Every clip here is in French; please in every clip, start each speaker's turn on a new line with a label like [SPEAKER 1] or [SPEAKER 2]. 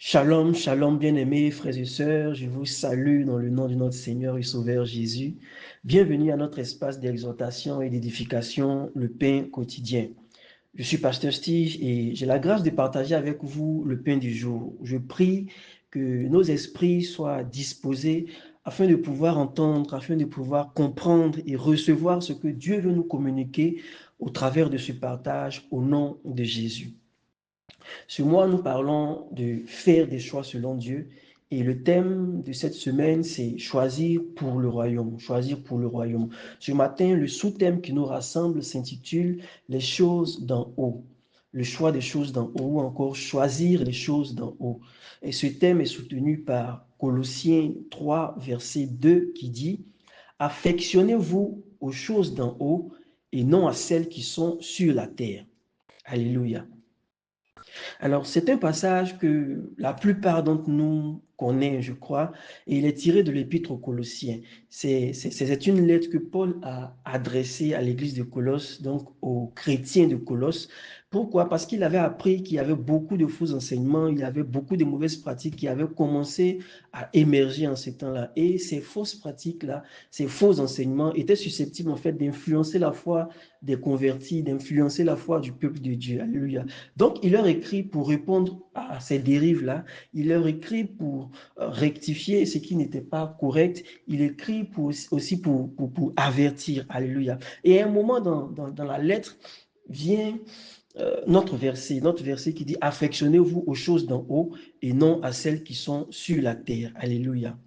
[SPEAKER 1] Shalom, shalom, bien-aimés frères et sœurs, je vous salue dans le nom de notre Seigneur et Sauveur Jésus. Bienvenue à notre espace d'exhortation et d'édification, le pain quotidien. Je suis Pasteur Steve et j'ai la grâce de partager avec vous le pain du jour. Je prie que nos esprits soient disposés afin de pouvoir entendre, afin de pouvoir comprendre et recevoir ce que Dieu veut nous communiquer au travers de ce partage au nom de Jésus. Ce mois, nous parlons de faire des choix selon Dieu. Et le thème de cette semaine, c'est choisir pour le royaume. Choisir pour le royaume. Ce matin, le sous-thème qui nous rassemble s'intitule Les choses d'en haut. Le choix des choses d'en haut ou encore choisir les choses d'en haut. Et ce thème est soutenu par Colossiens 3, verset 2 qui dit Affectionnez-vous aux choses d'en haut et non à celles qui sont sur la terre. Alléluia. Alors, c'est un passage que la plupart d'entre nous connaissent, je crois, et il est tiré de l'Épître aux Colossiens. C'est une lettre que Paul a adressée à l'église de Colosse, donc aux chrétiens de Colosse. Pourquoi? Parce qu'il avait appris qu'il y avait beaucoup de faux enseignements, il y avait beaucoup de mauvaises pratiques qui avaient commencé à émerger en ces temps-là. Et ces fausses pratiques-là, ces faux enseignements étaient susceptibles en fait d'influencer la foi des convertis, d'influencer la foi du peuple de Dieu. Alléluia. Donc, il leur écrit pour répondre à ces dérives-là, il leur écrit pour rectifier ce qui n'était pas correct, il écrit aussi pour avertir. Alléluia. Et à un moment dans la lettre vient notre verset qui dit affectionnez-vous aux choses d'en haut et non à celles qui sont sur la terre. Alléluia.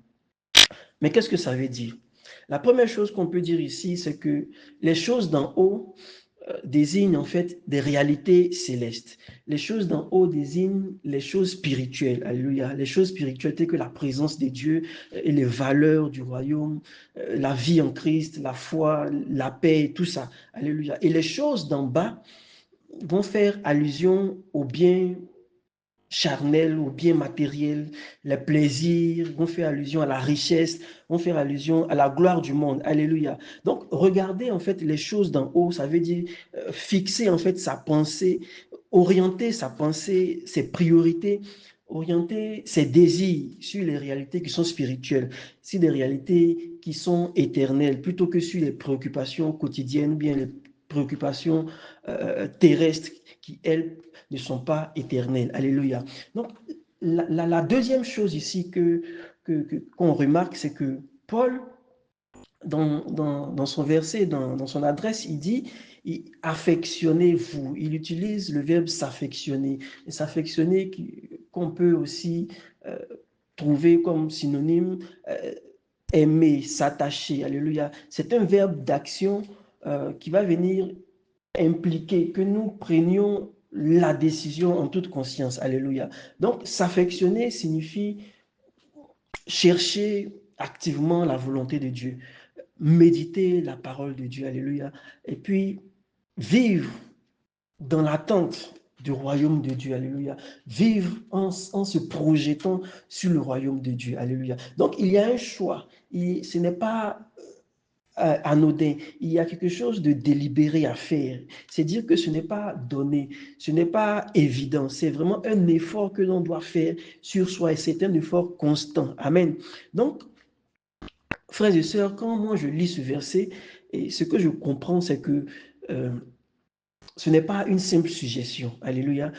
[SPEAKER 1] Mais qu'est-ce que ça veut dire? La première chose qu'on peut dire ici, c'est que les choses d'en haut désigne en fait des réalités célestes. Les choses d'en haut désignent les choses spirituelles. Alléluia. Les choses spirituelles telles que la présence de Dieu et les valeurs du royaume, la vie en Christ, la foi, la paix, tout ça. Alléluia. Et les choses d'en bas vont faire allusion au bien charnel ou bien matériel, les plaisirs, vont faire allusion à la richesse, vont faire allusion à la gloire du monde. Alléluia. Donc, regarder en fait les choses d'en haut, ça veut dire fixer en fait sa pensée, orienter sa pensée, ses priorités, orienter ses désirs sur les réalités qui sont spirituelles, sur des réalités qui sont éternelles, plutôt que sur les préoccupations quotidiennes, bien les préoccupations terrestres qui, elles, ne sont pas éternelles. Alléluia. Donc, la deuxième chose ici qu'on remarque, c'est que Paul, dans son verset, dans son adresse, il dit affectionnez-vous. Il utilise le verbe s'affectionner. Et s'affectionner qu'on peut aussi euh, trouver comme synonyme aimer, s'attacher. Alléluia. C'est un verbe d'action qui va venir impliquer que nous prenions la décision en toute conscience. Alléluia. Donc, s'affectionner signifie chercher activement la volonté de Dieu, méditer la parole de Dieu. Alléluia. Et puis, vivre dans l'attente du royaume de Dieu. Alléluia. Vivre en se projetant sur le royaume de Dieu. Alléluia. Donc, il y a un choix. Ce n'est pas anodin. Il y a quelque chose de délibéré à faire. C'est dire que ce n'est pas donné, ce n'est pas évident. C'est vraiment un effort que l'on doit faire sur soi et c'est un effort constant. Amen. Donc, frères et sœurs, quand moi je lis ce verset, et ce que je comprends, c'est que euh, ce n'est pas une simple suggestion. Alléluia.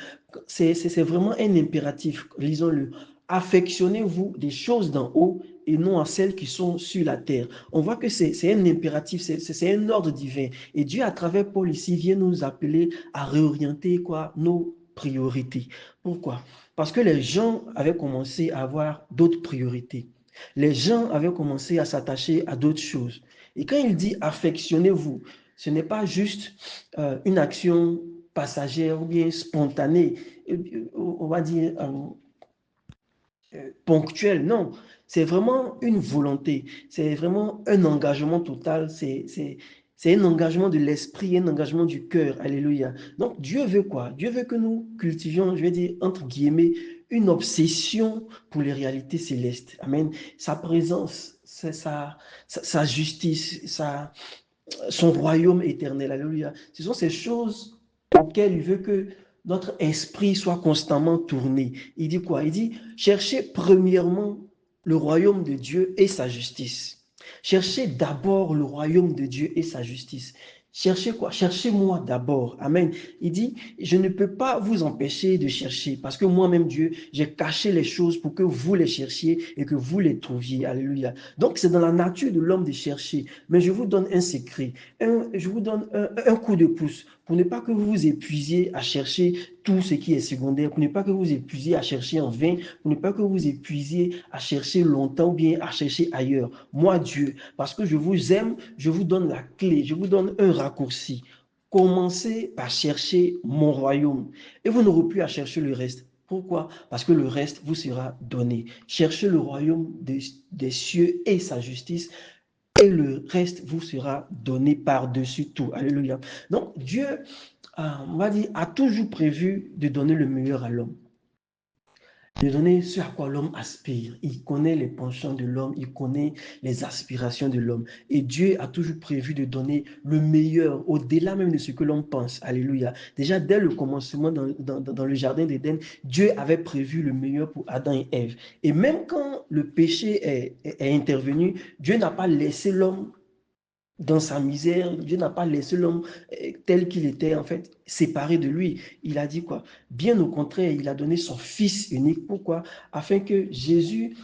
[SPEAKER 1] C'est vraiment un impératif. Lisons-le. Affectionnez-vous des choses d'en haut et non à celles qui sont sur la terre. On voit que c'est un impératif, c'est un ordre divin. Et Dieu, à travers Paul ici, vient nous appeler à réorienter quoi, nos priorités. Pourquoi? Parce que les gens avaient commencé à avoir d'autres priorités. Les gens avaient commencé à s'attacher à d'autres choses. Et quand il dit affectionnez-vous, ce n'est pas juste une action passagère ou bien spontanée, on va dire ponctuelle. Non, c'est vraiment une volonté, c'est vraiment un engagement total, c'est un engagement de l'esprit, un engagement du cœur. Alléluia. Donc Dieu veut quoi? Dieu veut que nous cultivions, je vais dire, entre guillemets, une obsession pour les réalités célestes. Amen. Sa présence, c'est sa justice, son royaume éternel. Alléluia. Ce sont ces choses auxquelles il veut que notre esprit soit constamment tourné. Il dit quoi? Il dit, cherchez premièrement le royaume de Dieu et sa justice. Cherchez d'abord le royaume de Dieu et sa justice. Cherchez quoi? Cherchez-moi d'abord. Amen. Il dit, je ne peux pas vous empêcher de chercher parce que moi-même, Dieu, j'ai caché les choses pour que vous les cherchiez et que vous les trouviez. Alléluia. Donc, c'est dans la nature de l'homme de chercher. Mais je vous donne un secret. Je vous donne un coup de pouce pour ne pas que vous vous épuisiez à chercher tout ce qui est secondaire, pour ne pas que vous vous épuisiez à chercher en vain, pour ne pas que vous vous épuisiez à chercher longtemps ou bien à chercher ailleurs. Moi, Dieu, parce que je vous aime, je vous donne la clé, je vous donne un raccourci. Commencez par chercher mon royaume et vous n'aurez plus à chercher le reste. Pourquoi? Parce que le reste vous sera donné. Cherchez le royaume des cieux et sa justice et le reste vous sera donné par-dessus tout. Alléluia. Donc Dieu, on va dire, a toujours prévu de donner le meilleur à l'homme, de donner ce à quoi l'homme aspire. Il connaît les penchants de l'homme, il connaît les aspirations de l'homme. Et Dieu a toujours prévu de donner le meilleur, au-delà même de ce que l'homme pense. Alléluia. Déjà, dès le commencement dans le jardin d'Éden, Dieu avait prévu le meilleur pour Adam et Ève. Et même quand le péché est intervenu, Dieu n'a pas laissé l'homme dans sa misère. Dieu n'a pas laissé l'homme tel qu'il était, en fait, séparé de lui. Il a dit quoi? Bien au contraire, il a donné son Fils unique. Pourquoi? Afin que Jésus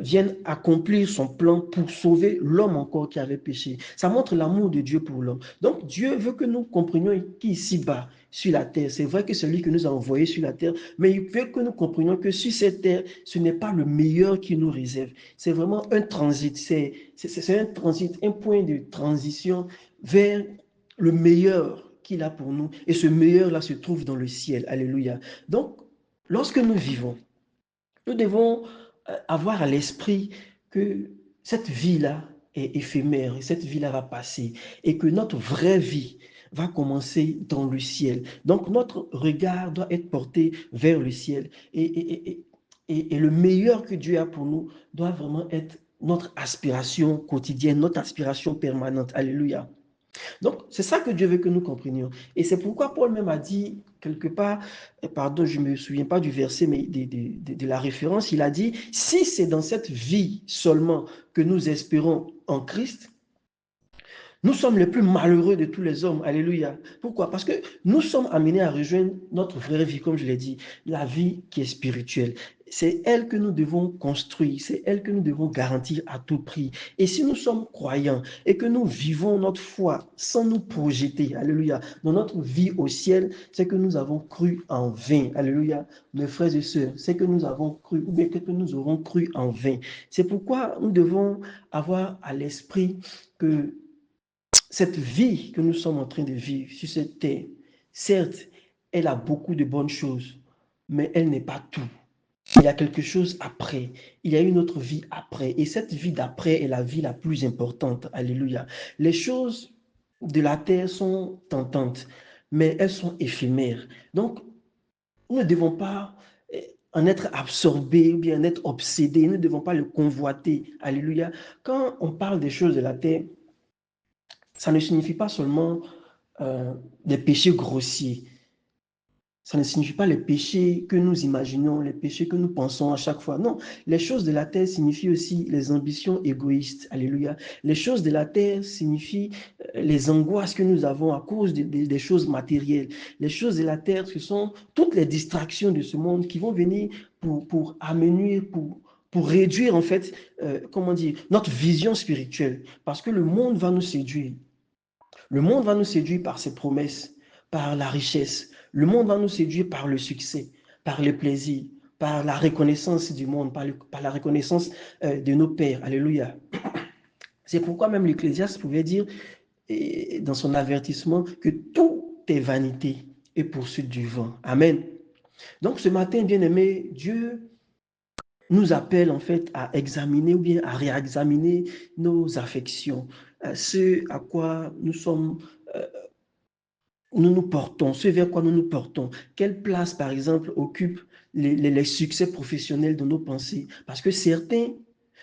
[SPEAKER 1] vienne accomplir son plan pour sauver l'homme encore qui avait péché. Ça montre l'amour de Dieu pour l'homme. Donc Dieu veut que nous comprenions qu'ici-bas, sur la terre, c'est vrai que c'est lui qui nous a envoyés sur la terre, mais il veut que nous comprenions que sur cette terre, ce n'est pas le meilleur qui nous réserve. C'est vraiment un transit, c'est un transit, un point de transition vers le meilleur qu'il a pour nous. Et ce meilleur-là se trouve dans le ciel. Alléluia. Donc, lorsque nous vivons, nous devons avoir à l'esprit que cette vie-là est éphémère et cette vie-là va passer et que notre vraie vie va commencer dans le ciel. Donc notre regard doit être porté vers le ciel et le meilleur que Dieu a pour nous doit vraiment être notre aspiration quotidienne, notre aspiration permanente. Alléluia. Donc, c'est ça que Dieu veut que nous comprenions. Et c'est pourquoi Paul même a dit, quelque part, pardon, je ne me souviens pas du verset, mais de la référence, il a dit, si c'est dans cette vie seulement que nous espérons en Christ, nous sommes les plus malheureux de tous les hommes. Alléluia. Pourquoi? Parce que nous sommes amenés à rejoindre notre vraie vie, comme je l'ai dit, la vie qui est spirituelle. C'est elle que nous devons construire, c'est elle que nous devons garantir à tout prix. Et si nous sommes croyants et que nous vivons notre foi sans nous projeter, alléluia, dans notre vie au ciel, c'est que nous avons cru en vain. Alléluia. Mes frères et sœurs, c'est que nous avons cru, ou bien que nous aurons cru en vain. C'est pourquoi nous devons avoir à l'esprit que cette vie que nous sommes en train de vivre sur cette terre, certes, elle a beaucoup de bonnes choses, mais elle n'est pas tout. Il y a quelque chose après. Il y a une autre vie après. Et cette vie d'après est la vie la plus importante. Alléluia. Les choses de la terre sont tentantes, mais elles sont éphémères. Donc, nous ne devons pas en être absorbés ou bien en être obsédés. Nous ne devons pas le convoiter. Alléluia. Quand on parle des choses de la terre, ça ne signifie pas seulement des péchés grossiers. Ça ne signifie pas les péchés que nous imaginons, les péchés que nous pensons à chaque fois. Non, les choses de la terre signifient aussi les ambitions égoïstes. Alléluia. Les choses de la terre signifient les angoisses que nous avons à cause des choses matérielles. Les choses de la terre, ce sont toutes les distractions de ce monde qui vont venir pour amener, pour réduire en fait, comment dire, notre vision spirituelle. Parce que le monde va nous séduire. Le monde va nous séduire par ses promesses, par la richesse. Le monde va nous séduire par le succès, par le plaisir, par la reconnaissance du monde, par la reconnaissance de nos pères. Alléluia. C'est pourquoi même l'Ecclésiaste pouvait dire dans son avertissement que tout est vanité et poursuite du vent. Amen. Donc ce matin, bien aimé, Dieu nous appelle en fait à examiner ou bien à réexaminer nos affections, ce à quoi nous nous portons, ce vers quoi nous nous portons. Quelle place, par exemple, occupent les succès professionnels de nos pensées? Parce que certains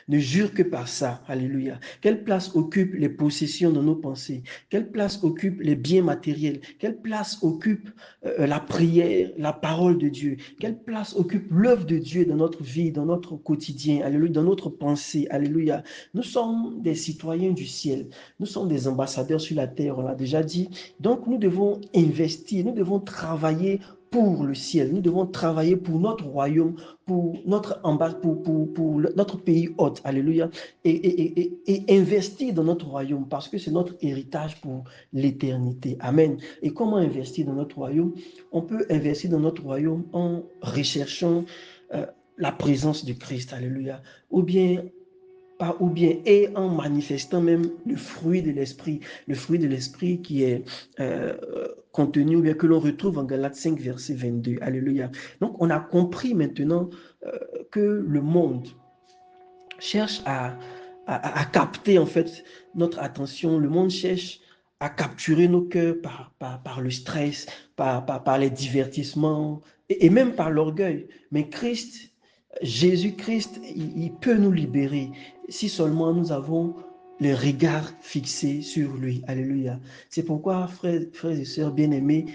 [SPEAKER 1] Ne jure que par ça. Alléluia. Quelle place occupent les possessions de nos pensées? Quelle place occupent les biens matériels? Quelle place occupe la prière, la parole de Dieu? Quelle place occupe l'œuvre de Dieu dans notre vie, dans notre quotidien? Alléluia. Dans notre pensée. Alléluia. Nous sommes des citoyens du ciel. Nous sommes des ambassadeurs sur la terre, on l'a déjà dit. Donc nous devons investir, nous devons travailler pour le ciel. Nous devons travailler pour notre royaume, pour notre pour notre pays hôte, alléluia, et investir dans notre royaume parce que c'est notre héritage pour l'éternité. Amen. Et comment investir dans notre royaume? On peut investir dans notre royaume en recherchant la présence de Christ, alléluia, ou bien ou bien et en manifestant même le fruit de l'esprit qui est euh, contenu ou bien que l'on retrouve en Galates 5, verset 22. Alléluia. Donc, on a compris maintenant que le monde cherche à capter en fait notre attention. Le monde cherche à capturer nos cœurs par le stress, par les divertissements et même par l'orgueil. Mais Christ, Jésus-Christ, il peut nous libérer si seulement nous avons le regard fixé sur lui. Alléluia. C'est pourquoi, frères et sœurs bien-aimés,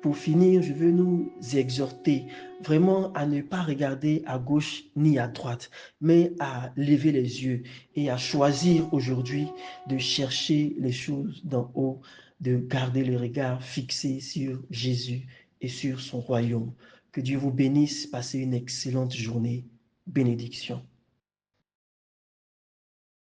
[SPEAKER 1] pour finir, je veux nous exhorter vraiment à ne pas regarder à gauche ni à droite, mais à lever les yeux et à choisir aujourd'hui de chercher les choses d'en haut, de garder le regard fixé sur Jésus et sur son royaume. Que Dieu vous bénisse, passez une excellente journée. Bénédiction.